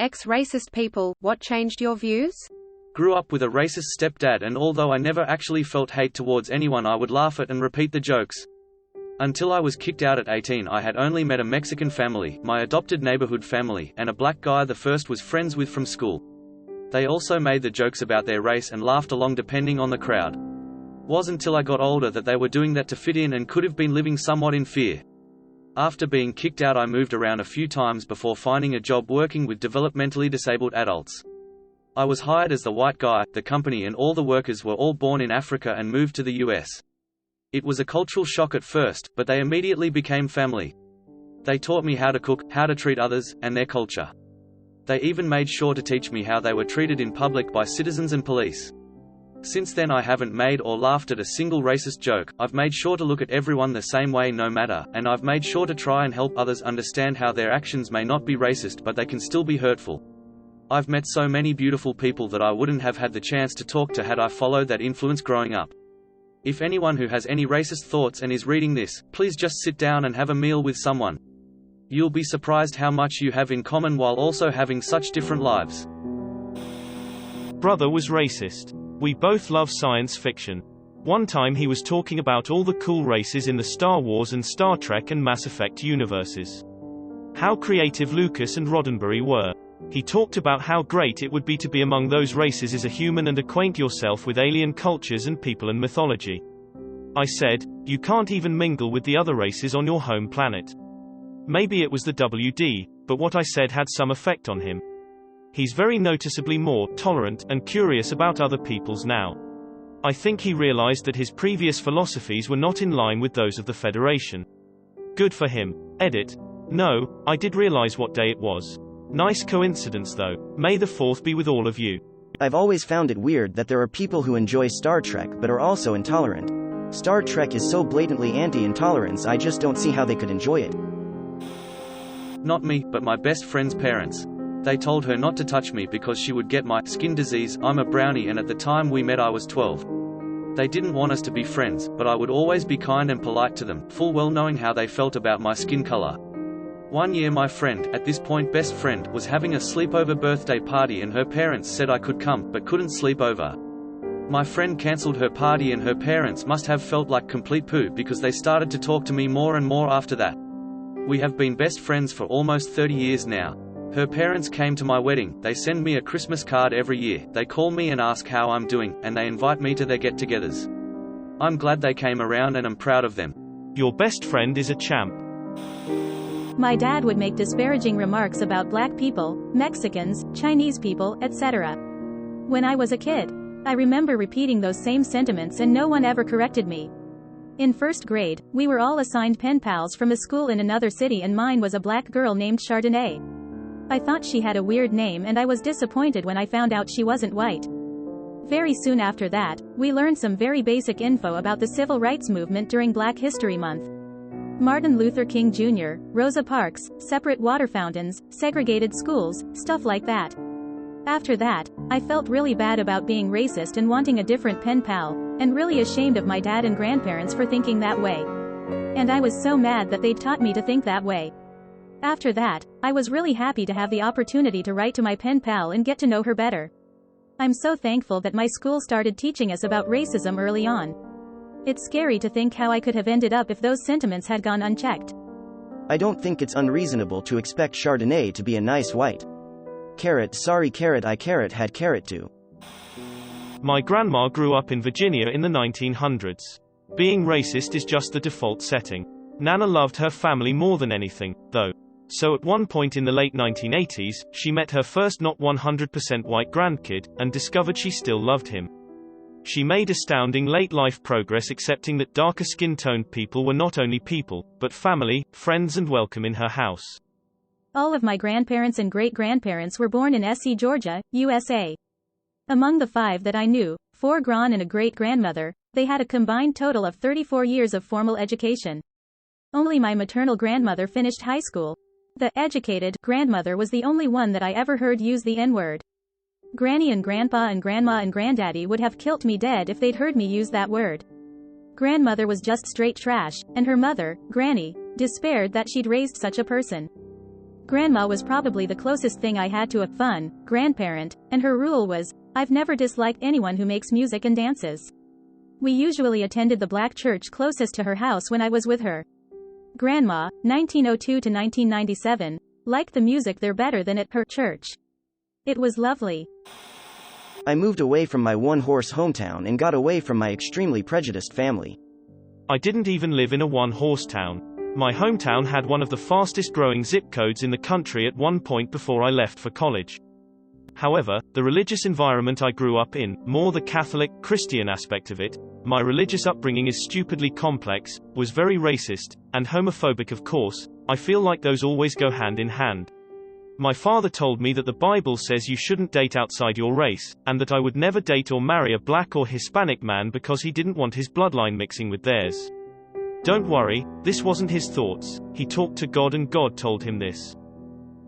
Ex-racist people, what changed your views? Grew up with a racist stepdad, and although I never actually felt hate towards anyone, I would laugh at and repeat the jokes. Until I was kicked out at 18, I had only met a Mexican family, my adopted neighborhood family, and a black guy the first was friends with from school. They also made the jokes about their race and laughed along depending on the crowd. Wasn't until I got older that they were doing that to fit in and could have been living somewhat in fear. After being kicked out, I moved around a few times before finding a job working with developmentally disabled adults. I was hired as the white guy. The company and all the workers were all born in Africa and moved to the US. It was a cultural shock at first, but they immediately became family. They taught me how to cook, how to treat others, and their culture. They even made sure to teach me how they were treated in public by citizens and police. Since then I haven't made or laughed at a single racist joke. I've made sure to look at everyone the same way no matter, and I've made sure to try and help others understand how their actions may not be racist but they can still be hurtful. I've met so many beautiful people that I wouldn't have had the chance to talk to had I followed that influence growing up. If anyone who has any racist thoughts and is reading this, please just sit down and have a meal with someone. You'll be surprised how much you have in common while also having such different lives. Brother was racist. We both love science fiction. One time he was talking about all the cool races in the Star Wars and Star Trek and Mass Effect universes. How creative Lucas and Roddenberry were. He talked about how great it would be to be among those races as a human and acquaint yourself with alien cultures and people and mythology. I said, you can't even mingle with the other races on your home planet. Maybe it was the WD, but what I said had some effect on him. He's very noticeably more tolerant and curious about other people's now. I think he realized that his previous philosophies were not in line with those of the Federation. Good for him. Edit. No, I did realize what day it was. Nice coincidence though. May the 4th be with all of you. I've always found it weird that there are people who enjoy Star Trek but are also intolerant. Star Trek is so blatantly anti-intolerance, I just don't see how they could enjoy it. Not me, but my best friend's parents. They told her not to touch me because she would get my skin disease. I'm a brownie, and at the time we met I was 12. They didn't want us to be friends, but I would always be kind and polite to them, full well knowing how they felt about my skin color. One year my friend, at this point best friend, was having a sleepover birthday party and her parents said I could come, but couldn't sleep over. My friend cancelled her party and her parents must have felt like complete poo because they started to talk to me more and more after that. We have been best friends for almost 30 years now. Her parents came to my wedding, they send me a Christmas card every year, they call me and ask how I'm doing, and they invite me to their get-togethers. I'm glad they came around and I'm proud of them. Your best friend is a champ. My dad would make disparaging remarks about black people, Mexicans, Chinese people, etc. When I was a kid, I remember repeating those same sentiments and no one ever corrected me. In first grade, we were all assigned pen pals from a school in another city and mine was a black girl named Chardonnay. I thought she had a weird name and I was disappointed when I found out she wasn't white. Very soon after that, we learned some very basic info about the civil rights movement during Black History Month. Martin Luther King Jr., Rosa Parks, separate water fountains, segregated schools, stuff like that. After that, I felt really bad about being racist and wanting a different pen pal, and really ashamed of my dad and grandparents for thinking that way. And I was so mad that they'd taught me to think that way. After that, I was really happy to have the opportunity to write to my pen pal and get to know her better. I'm so thankful that my school started teaching us about racism early on. It's scary to think how I could have ended up if those sentiments had gone unchecked. I don't think it's unreasonable to expect Chardonnay to be a nice white. Sorry I had carrot too. My grandma grew up in Virginia in the 1900s. Being racist is just the default setting. Nana loved her family more than anything, though. So at one point in the late 1980s, she met her first not 100% white grandkid, and discovered she still loved him. She made astounding late-life progress accepting that darker skin-toned people were not only people, but family, friends and welcome in her house. All of my grandparents and great-grandparents were born in SC Georgia, USA. Among the 5 that I knew, 4 gran and a great-grandmother, they had a combined total of 34 years of formal education. Only my maternal grandmother finished high school. The educated grandmother was the only one that I ever heard use the N-word. Granny and Grandpa and Grandma and Granddaddy would have killed me dead if they'd heard me use that word. Grandmother was just straight trash, and her mother, Granny, despaired that she'd raised such a person. Grandma was probably the closest thing I had to a fun grandparent, and her rule was, I've never disliked anyone who makes music and dances. We usually attended the black church closest to her house when I was with her. Grandma, 1902 to 1997, liked the music there better than at her church. It was lovely. I moved away from my one-horse hometown and got away from my extremely prejudiced family. I didn't even live in a one-horse town. My hometown had one of the fastest growing zip codes in the country at one point before I left for college. However, the religious environment I grew up in, more the Catholic, Christian aspect of it, my religious upbringing is stupidly complex, was very racist, and homophobic of course. I feel like those always go hand in hand. My father told me that the Bible says you shouldn't date outside your race, and that I would never date or marry a black or Hispanic man because he didn't want his bloodline mixing with theirs. Don't worry, this wasn't his thoughts, he talked to God and God told him this.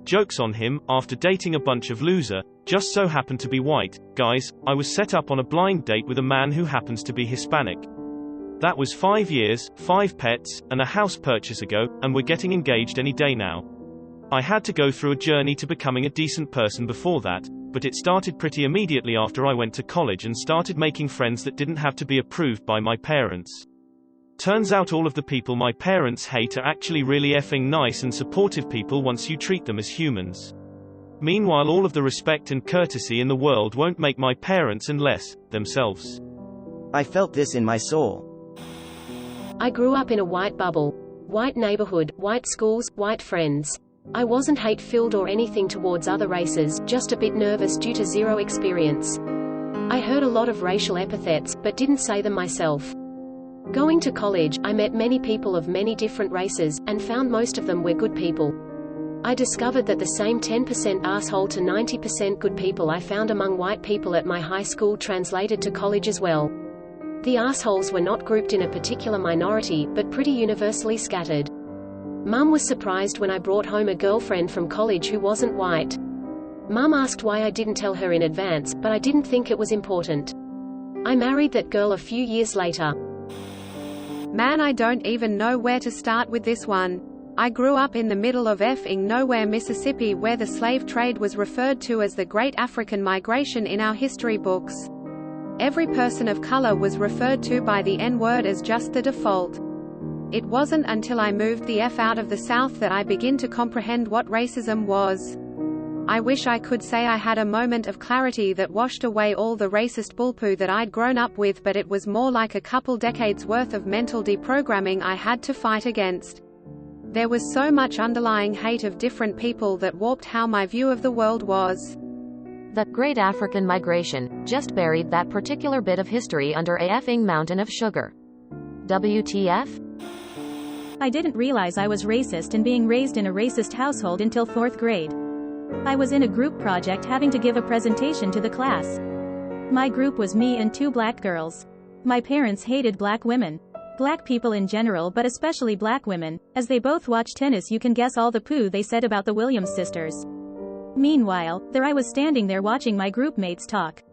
Joke's on him, after dating a bunch of loser, just so happened to be white, guys, I was set up on a blind date with a man who happens to be Hispanic. That was 5 years, 5 pets, and a house purchase ago, and we're getting engaged any day now. I had to go through a journey to becoming a decent person before that, but it started pretty immediately after I went to college and started making friends that didn't have to be approved by my parents. Turns out all of the people my parents hate are actually really effing nice and supportive people once you treat them as humans. Meanwhile, all of the respect and courtesy in the world won't make my parents unless themselves. I felt this in my soul. I grew up in a white bubble. White neighborhood, white schools, white friends. I wasn't hate-filled or anything towards other races, just a bit nervous due to zero experience. I heard a lot of racial epithets, but didn't say them myself. Going to college, I met many people of many different races, and found most of them were good people. I discovered that the same 10% asshole to 90% good people I found among white people at my high school translated to college as well. The assholes were not grouped in a particular minority, but pretty universally scattered. Mum was surprised when I brought home a girlfriend from college who wasn't white. Mum asked why I didn't tell her in advance, but I didn't think it was important. I married that girl a few years later. Man, I don't even know where to start with this one. I grew up in the middle of effing nowhere, Mississippi, where the slave trade was referred to as the Great African Migration in our history books. Every person of color was referred to by the N-word as just the default. It wasn't until I moved the F out of the South that I began to comprehend what racism was. I wish I could say I had a moment of clarity that washed away all the racist bullpoo that I'd grown up with, but it was more like a couple decades worth of mental deprogramming I had to fight against. There was so much underlying hate of different people that warped how my view of the world was. The Great African Migration just buried that particular bit of history under a effing mountain of sugar. WTF? I didn't realize I was racist and being raised in a racist household until 4th grade. I was in a group project having to give a presentation to the class. My group was me and 2 black girls. My parents hated black women. Black people in general, but especially black women. As they both watch tennis, you can guess all the poo they said about the Williams sisters. Meanwhile, there I was standing there watching my group mates talk.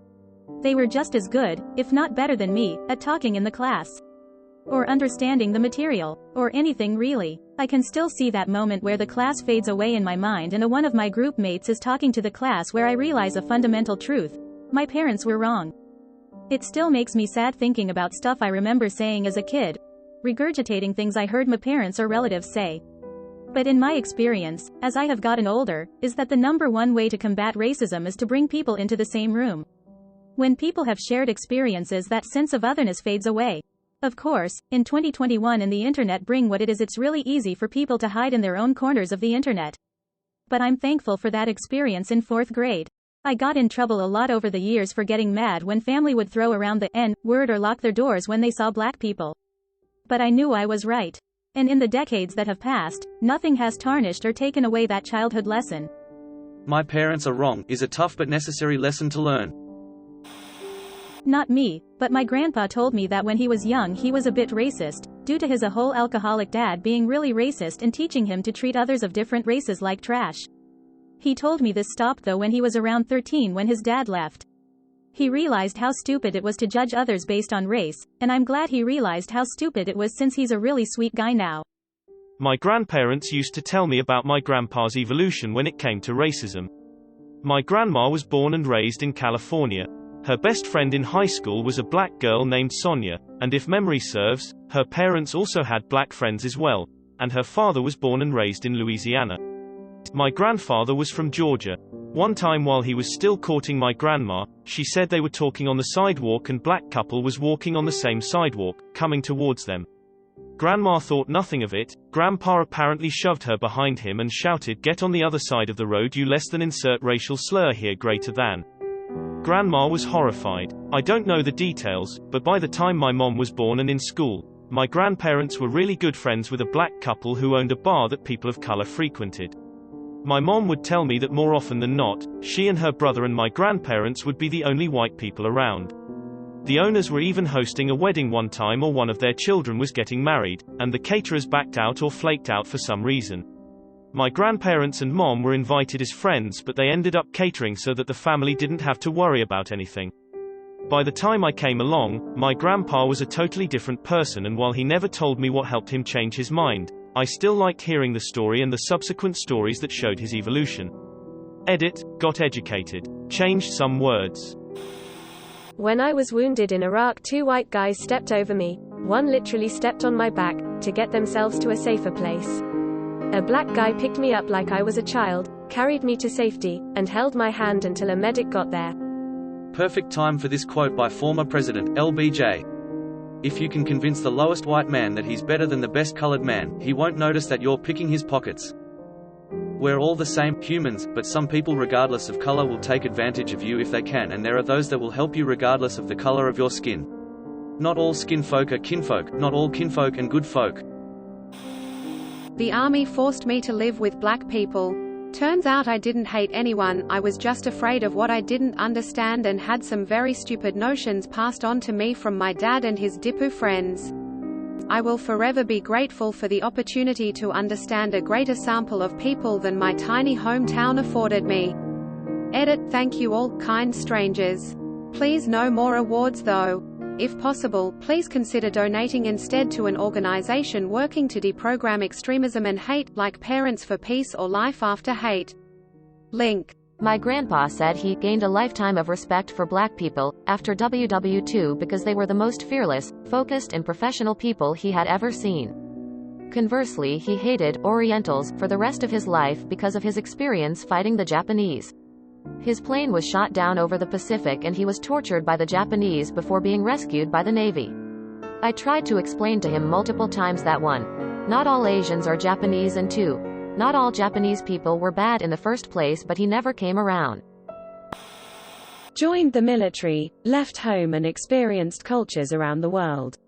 They were just as good, if not better than me, at talking in the class. Or understanding the material. Or anything really. I can still see that moment where the class fades away in my mind and one of my group mates is talking to the class, where I realize a fundamental truth. My parents were wrong. It still makes me sad thinking about stuff I remember saying as a kid. Regurgitating things I heard my parents or relatives say. But in my experience, as I have gotten older, is that the number one way to combat racism is to bring people into the same room. When people have shared experiences, that sense of otherness fades away. Of course, in 2021 and the internet bring what it is, it's really easy for people to hide in their own corners of the internet. But I'm thankful for that experience in 4th grade. I got in trouble a lot over the years for getting mad when family would throw around the N-word or lock their doors when they saw black people. But I knew I was right. And in the decades that have passed, nothing has tarnished or taken away that childhood lesson. My parents are wrong is a tough but necessary lesson to learn. Not me, but my grandpa told me that when he was young he was a bit racist, due to his whole alcoholic dad being really racist and teaching him to treat others of different races like trash. He told me this stopped though when he was around 13 when his dad left. He realized how stupid it was to judge others based on race, and I'm glad he realized how stupid it was since he's a really sweet guy now. My grandparents used to tell me about my grandpa's evolution when it came to racism. My grandma was born and raised in California. Her best friend in high school was a black girl named Sonia, and if memory serves, her parents also had black friends as well, and her father was born and raised in Louisiana. My grandfather was from Georgia. One time while he was still courting my grandma, she said they were talking on the sidewalk and black couple was walking on the same sidewalk, coming towards them. Grandma thought nothing of it. Grandpa apparently shoved her behind him and shouted, "Get on the other side of the road, you less than insert racial slur here greater than." Grandma was horrified. I don't know the details, but by the time my mom was born and in school, my grandparents were really good friends with a black couple who owned a bar that people of color frequented. My mom would tell me that more often than not, she and her brother and my grandparents would be the only white people around. The owners were even hosting a wedding one time, or one of their children was getting married, and the caterers backed out or flaked out for some reason. My grandparents and mom were invited as friends, but they ended up catering so that the family didn't have to worry about anything. By the time I came along, my grandpa was a totally different person, and while he never told me what helped him change his mind, I still liked hearing the story and the subsequent stories that showed his evolution. Edit, got educated. Changed some words. When I was wounded in Iraq, 2 white guys stepped over me. One literally stepped on my back, to get themselves to a safer place. A black guy picked me up like I was a child, carried me to safety, and held my hand until a medic got there. Perfect time for this quote by former President LBJ. If you can convince the lowest white man that he's better than the best colored man, he won't notice that you're picking his pockets. We're all the same, humans, but some people regardless of color will take advantage of you if they can, and there are those that will help you regardless of the color of your skin. Not all skin folk are kinfolk, not all kinfolk and good folk. The army forced me to live with black people. Turns out I didn't hate anyone, I was just afraid of what I didn't understand and had some very stupid notions passed on to me from my dad and his Dipu friends. I will forever be grateful for the opportunity to understand a greater sample of people than my tiny hometown afforded me. Edit. Thank you all, kind strangers. Please no more awards though. If possible, please consider donating instead to an organization working to deprogram extremism and hate, like Parents for Peace or Life After Hate. Link. My grandpa said he gained a lifetime of respect for black people after WW2 because they were the most fearless, focused and professional people he had ever seen. Conversely, he hated Orientals for the rest of his life because of his experience fighting the Japanese. His plane was shot down over the Pacific and he was tortured by the Japanese before being rescued by the Navy. I tried to explain to him multiple times that 1. Not all Asians are Japanese, and 2. Not all Japanese people were bad in the first place, but he never came around. Joined the military, left home and experienced cultures around the world.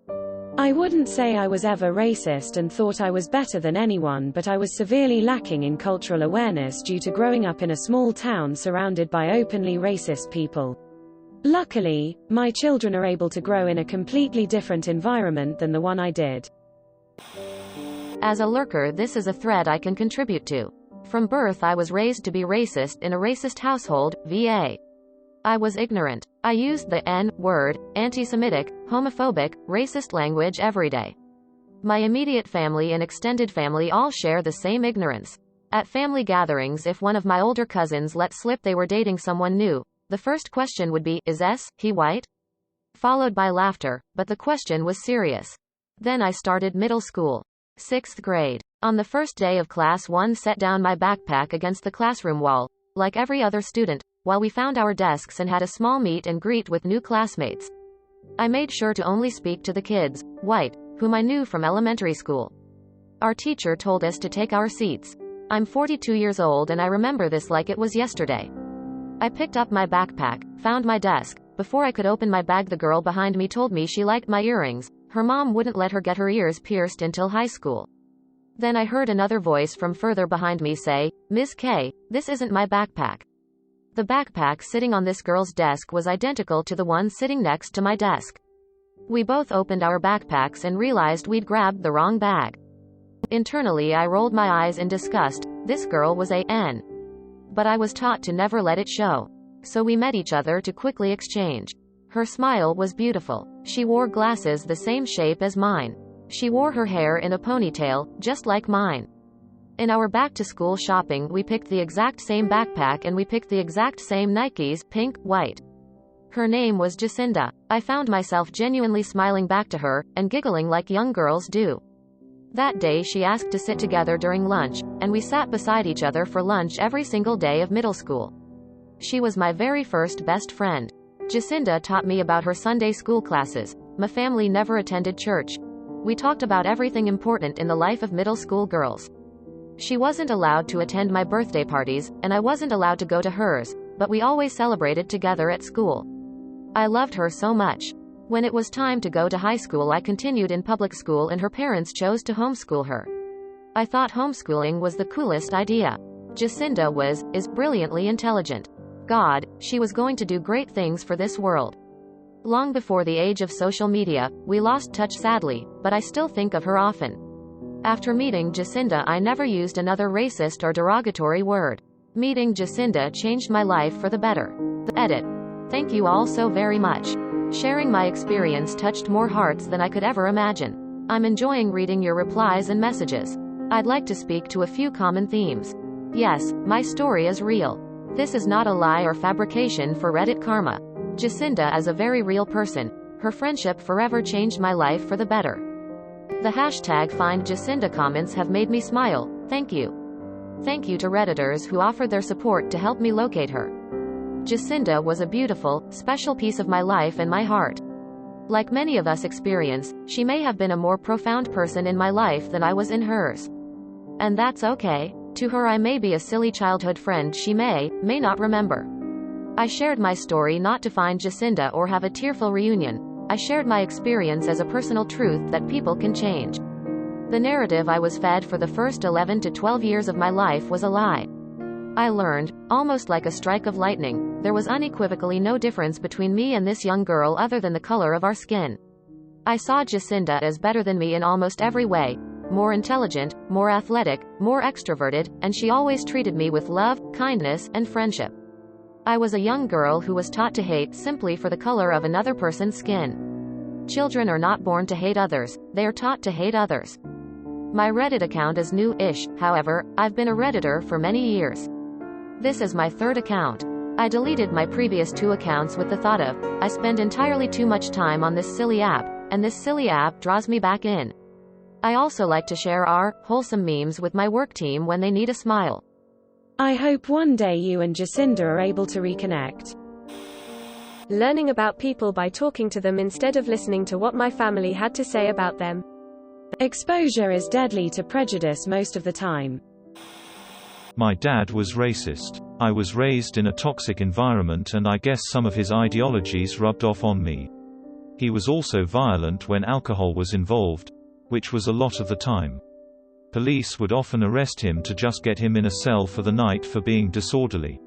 I wouldn't say I was ever racist and thought I was better than anyone, but I was severely lacking in cultural awareness due to growing up in a small town surrounded by openly racist people. Luckily, my children are able to grow in a completely different environment than the one I did. As a lurker, this is a thread I can contribute to. From birth I was raised to be racist in a racist household, VA. I was ignorant. I used the N-word, anti-Semitic, homophobic, racist language every day. My immediate family and extended family all share the same ignorance. At family gatherings, if one of my older cousins let slip they were dating someone new, the first question would be, "Is he white?" Followed by laughter, but the question was serious. Then I started middle school. 6th grade. On the first day of class 1 set down my backpack against the classroom wall, like every other student, while we found our desks and had a small meet and greet with new classmates. I made sure to only speak to the kids, white, whom I knew from elementary school. Our teacher told us to take our seats. I'm 42 years old and I remember this like it was yesterday. I picked up my backpack, found my desk. Before I could open my bag, the girl behind me told me she liked my earrings. Her mom wouldn't let her get her ears pierced until high school. Then I heard another voice from further behind me say, "Ms. K, this isn't my backpack." The backpack sitting on this girl's desk was identical to the one sitting next to my desk. We both opened our backpacks and realized we'd grabbed the wrong bag. Internally I rolled my eyes in disgust. This girl was a N. But I was taught to never let it show. So we met each other to quickly exchange. Her smile was beautiful. She wore glasses the same shape as mine. She wore her hair in a ponytail, just like mine. In our back-to-school shopping we picked the exact same backpack and we picked the exact same Nikes, pink, white. Her name was Jacinda. I found myself genuinely smiling back to her, and giggling like young girls do. That day she asked to sit together during lunch, and we sat beside each other for lunch every single day of middle school. She was my very first best friend. Jacinda taught me about her Sunday school classes. My family never attended church. We talked about everything important in the life of middle school girls. She wasn't allowed to attend my birthday parties, and I wasn't allowed to go to hers, but we always celebrated together at school. I loved her so much. When it was time to go to high school, I continued in public school and her parents chose to homeschool her. I thought homeschooling was the coolest idea. Jacinda is brilliantly intelligent. God, she was going to do great things for this world. Long before the age of social media, we lost touch sadly, but I still think of her often. After meeting Jacinda, I never used another racist or derogatory word. Meeting Jacinda changed my life for the better. The edit. Thank you all so very much. Sharing my experience touched more hearts than I could ever imagine. I'm enjoying reading your replies and messages. I'd like to speak to a few common themes. Yes, my story is real. This is not a lie or fabrication for Reddit karma. Jacinda is a very real person. Her friendship forever changed my life for the better. The hashtag #FindJacinda comments have made me smile. Thank you. Thank you to Redditors who offered their support to help me locate her. Jacinda was a beautiful, special piece of my life and my heart. Like many of us experience, she may have been a more profound person in my life than I was in hers. And that's okay. To her I may be a silly childhood friend she may not remember. I shared my story not to find Jacinda or have a tearful reunion. I shared my experience as a personal truth that people can change. The narrative I was fed for the first 11 to 12 years of my life was a lie. I learned, almost like a strike of lightning, there was unequivocally no difference between me and this young girl other than the color of our skin. I saw Jacinda as better than me in almost every way, more intelligent, more athletic, more extroverted, and she always treated me with love, kindness, and friendship. I was a young girl who was taught to hate simply for the color of another person's skin. Children are not born to hate others, they are taught to hate others. My Reddit account is new-ish, however, I've been a Redditor for many years. This is my third account. I deleted my previous 2 accounts with the thought of, I spend entirely too much time on this silly app, and this silly app draws me back in. I also like to share our wholesome memes with my work team when they need a smile. I hope one day you and Jacinda are able to reconnect. Learning about people by talking to them instead of listening to what my family had to say about them. Exposure is deadly to prejudice most of the time. My dad was racist. I was raised in a toxic environment and I guess some of his ideologies rubbed off on me. He was also violent when alcohol was involved, which was a lot of the time. Police would often arrest him to just get him in a cell for the night for being disorderly.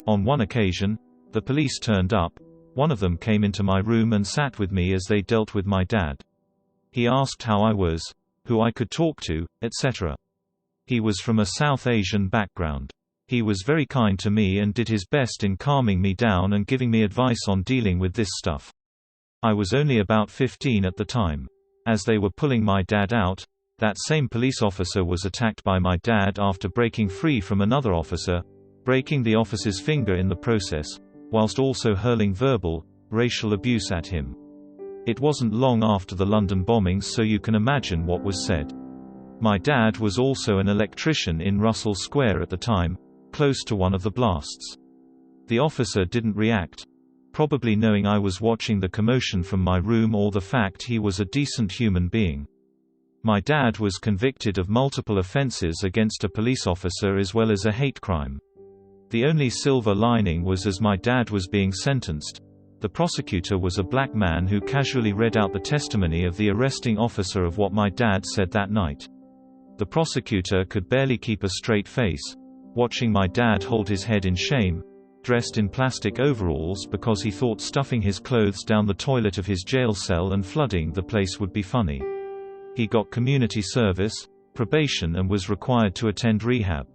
On one occasion, the police turned up. One of them came into my room and sat with me as they dealt with my dad. He asked how I was, who I could talk to, etc. He was from a South Asian background. He was very kind to me and did his best in calming me down and giving me advice on dealing with this stuff. I was only about 15 at the time. As they were pulling my dad out, that same police officer was attacked by my dad after breaking free from another officer, breaking the officer's finger in the process, whilst also hurling verbal, racial abuse at him. It wasn't long after the London bombings, so you can imagine what was said. My dad was also an electrician in Russell Square at the time, close to one of the blasts. The officer didn't react, probably knowing I was watching the commotion from my room or the fact he was a decent human being. My dad was convicted of multiple offenses against a police officer as well as a hate crime. The only silver lining was as my dad was being sentenced, the prosecutor was a black man who casually read out the testimony of the arresting officer of what my dad said that night. The prosecutor could barely keep a straight face, watching my dad hold his head in shame, dressed in plastic overalls because he thought stuffing his clothes down the toilet of his jail cell and flooding the place would be funny. He got community service, probation and was required to attend rehab.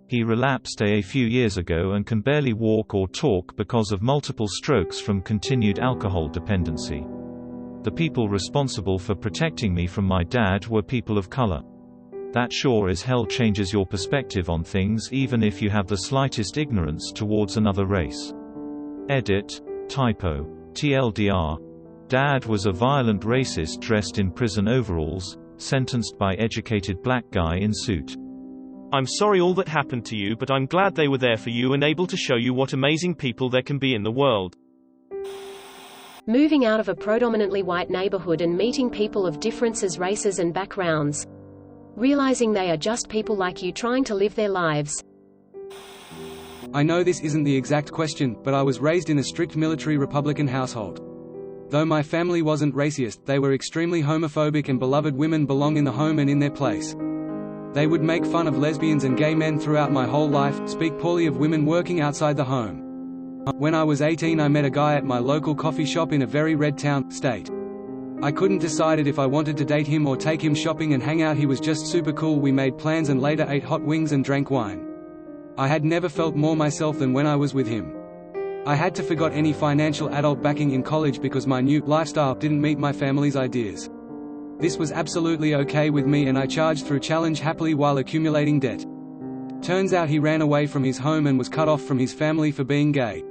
He relapsed a few years ago and can barely walk or talk because of multiple strokes from continued alcohol dependency. The people responsible for protecting me from my dad were people of color. That sure as hell changes your perspective on things, even if you have the slightest ignorance towards another race. Edit. Typo. TLDR. Dad was a violent racist dressed in prison overalls, sentenced by educated black guy in suit. I'm sorry all that happened to you, but I'm glad they were there for you and able to show you what amazing people there can be in the world. Moving out of a predominantly white neighborhood and meeting people of differences, races and backgrounds. Realizing they are just people like you trying to live their lives. I know this isn't the exact question, but I was raised in a strict military Republican household. Though my family wasn't racist, they were extremely homophobic and beloved women belong in the home and in their place. They would make fun of lesbians and gay men throughout my whole life, speak poorly of women working outside the home. When I was 18 I met a guy at my local coffee shop in a very red town, state. I couldn't decide if I wanted to date him or take him shopping and hang out. He was just super cool. We made plans and later ate hot wings and drank wine. I had never felt more myself than when I was with him. I had to forget any financial adult backing in college because my new lifestyle didn't meet my family's ideas. This was absolutely okay with me and I charged through challenge happily while accumulating debt. Turns out he ran away from his home and was cut off from his family for being gay.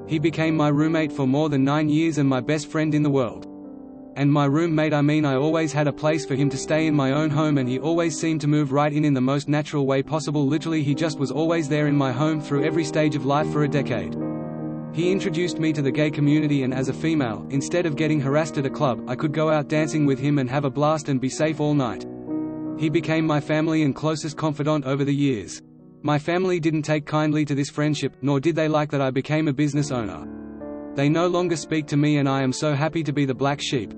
He became my roommate for more than 9 years and my best friend in the world. And my roommate, I always had a place for him to stay in my own home and he always seemed to move right in the most natural way possible. Literally he just was always there in my home through every stage of life for a decade. He introduced me to the gay community and as a female, instead of getting harassed at a club, I could go out dancing with him and have a blast and be safe all night. He became my family and closest confidant over the years. My family didn't take kindly to this friendship, nor did they like that I became a business owner. They no longer speak to me and I am so happy to be the black sheep.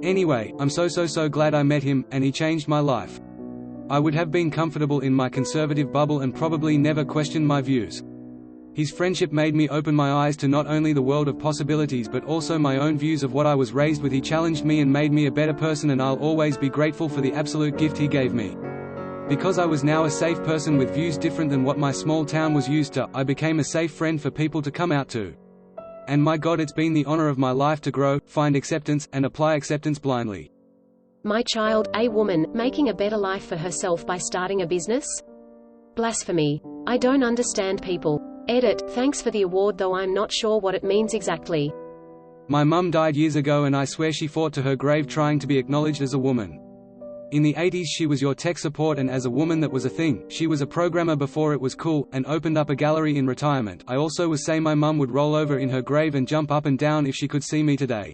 Anyway, I'm so glad I met him, and he changed my life. I would have been comfortable in my conservative bubble and probably never questioned my views. His friendship made me open my eyes to not only the world of possibilities but also my own views of what I was raised with. He challenged me and made me a better person and I'll always be grateful for the absolute gift he gave me. Because I was now a safe person with views different than what my small town was used to, I became a safe friend for people to come out to. And my God, it's been the honor of my life to grow, find acceptance, and apply acceptance blindly. My child, a woman, making a better life for herself by starting a business? Blasphemy. I don't understand people. Edit. Thanks for the award though I'm not sure what it means exactly. My mum died years ago and I swear she fought to her grave trying to be acknowledged as a woman. In the 80s she was your tech support and as a woman that was a thing. She was a programmer before it was cool, and opened up a gallery in retirement. I also was say my mum would roll over in her grave and jump up and down if she could see me today.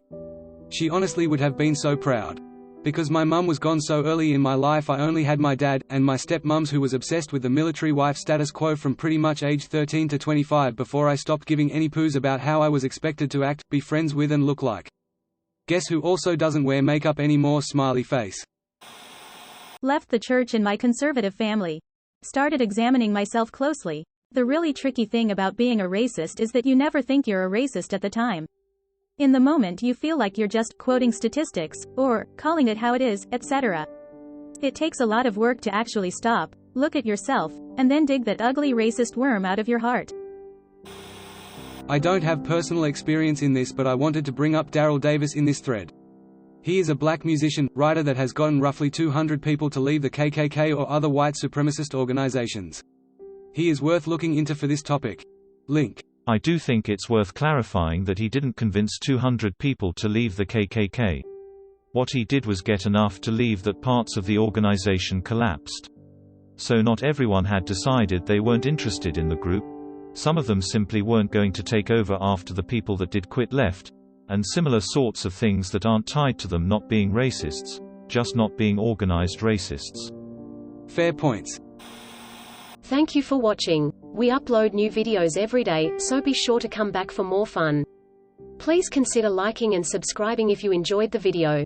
She honestly would have been so proud. Because my mum was gone so early in my life I only had my dad, and my step-mums who was obsessed with the military wife status quo from pretty much age 13 to 25 before I stopped giving any poos about how I was expected to act, be friends with and look like. Guess who also doesn't wear makeup anymore? Smiley face. Left the church in my conservative family. Started examining myself closely. The really tricky thing about being a racist is that you never think you're a racist at the time. In the moment you feel like you're just quoting statistics, or calling it how it is, etc. It takes a lot of work to actually stop, look at yourself, and then dig that ugly racist worm out of your heart. I don't have personal experience in this, but I wanted to bring up Daryl Davis in this thread. He is a black musician, writer that has gotten roughly 200 people to leave the KKK or other white supremacist organizations. He is worth looking into for this topic. Link. I do think it's worth clarifying that he didn't convince 200 people to leave the KKK. What he did was get enough to leave that parts of the organization collapsed. So not everyone had decided they weren't interested in the group. Some of them simply weren't going to take over after the people that did quit left. And similar sorts of things that aren't tied to them not being racists, just not being organized racists. Fair points. Thank you for watching. We upload new videos every day, so be sure to come back for more fun. Please consider liking and subscribing if you enjoyed the video.